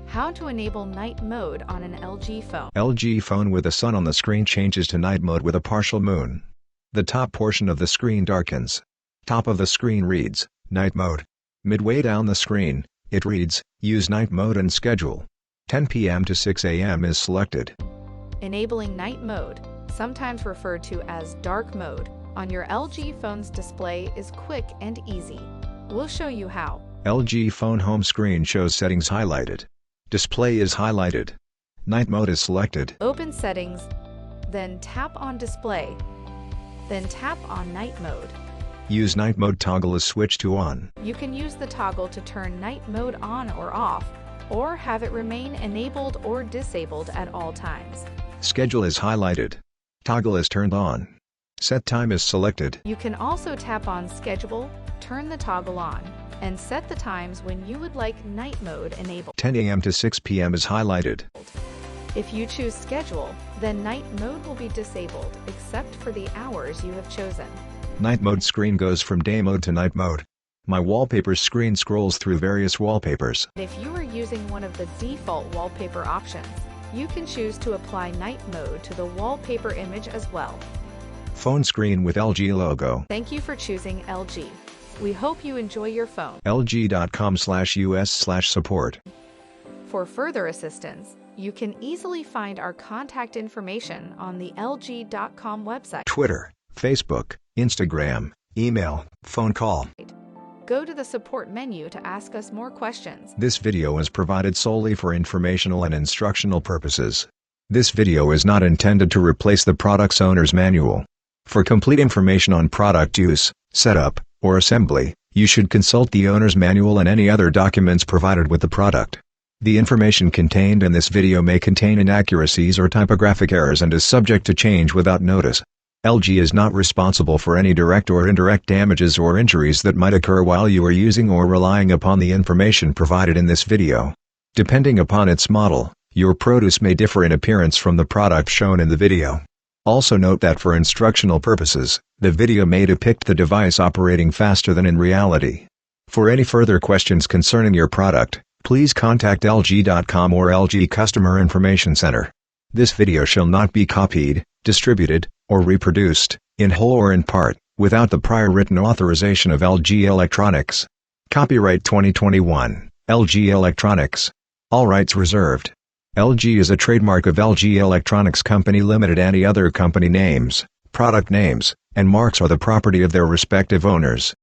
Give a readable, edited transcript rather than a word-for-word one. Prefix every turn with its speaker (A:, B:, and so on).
A: How to enable night mode on an LG phone.
B: LG phone with a sun on the screen changes to night mode with a partial moon. The top portion of the screen darkens. Top of the screen reads, night mode. Midway down the screen, it reads, use night mode and schedule. 10 p.m. to 6 a.m. is selected.
A: Enabling night mode, sometimes referred to as dark mode, on your LG phone's display is quick and easy. We'll show you how.
B: LG phone home screen shows settings highlighted. Display is highlighted. Night mode is selected.
A: Open settings, then tap on display, then tap on night mode.
B: Use night mode toggle is switched to on.
A: You can use the toggle to turn night mode on or off, or have it remain enabled or disabled at all times.
B: Schedule is highlighted. Toggle is turned on. Set time is selected.
A: You can also tap on schedule, turn the toggle on, and set the times when you would like night mode enabled.
B: 10 a.m. to 6 p.m. is highlighted.
A: If you choose schedule, then night mode will be disabled except for the hours you have chosen.
B: Night mode screen goes from day mode to night mode. My wallpapers screen scrolls through various wallpapers.
A: If you are using one of the default wallpaper options, you can choose to apply night mode to the wallpaper image as well.
B: Phone screen with LG logo.
A: Thank you for choosing LG. We hope you enjoy your phone.
B: lg.com/us/support.
A: For further assistance, you can easily find our contact information on the lg.com website.
B: Twitter, Facebook, Instagram, email, phone call.
A: Go to the support menu to ask us more questions.
B: This video is provided solely for informational and instructional purposes. This video is not intended to replace the product's owner's manual. For complete information on product use, setup, or assembly, you should consult the owner's manual and any other documents provided with the product. The information contained in this video may contain inaccuracies or typographic errors and is subject to change without notice. LG is not responsible for any direct or indirect damages or injuries that might occur while you are using or relying upon the information provided in this video. Depending upon its model, your produce may differ in appearance from the product shown in the video. Also note that for instructional purposes, the video may depict the device operating faster than in reality. For any further questions concerning your product, please contact lg.com or LG Customer Information Center. This video shall not be copied, distributed, or reproduced, in whole or in part, without the prior written authorization of LG Electronics. Copyright 2021, LG Electronics. All rights reserved. LG is a trademark of LG Electronics Company Limited. Any other company names, product names, and marks are the property of their respective owners.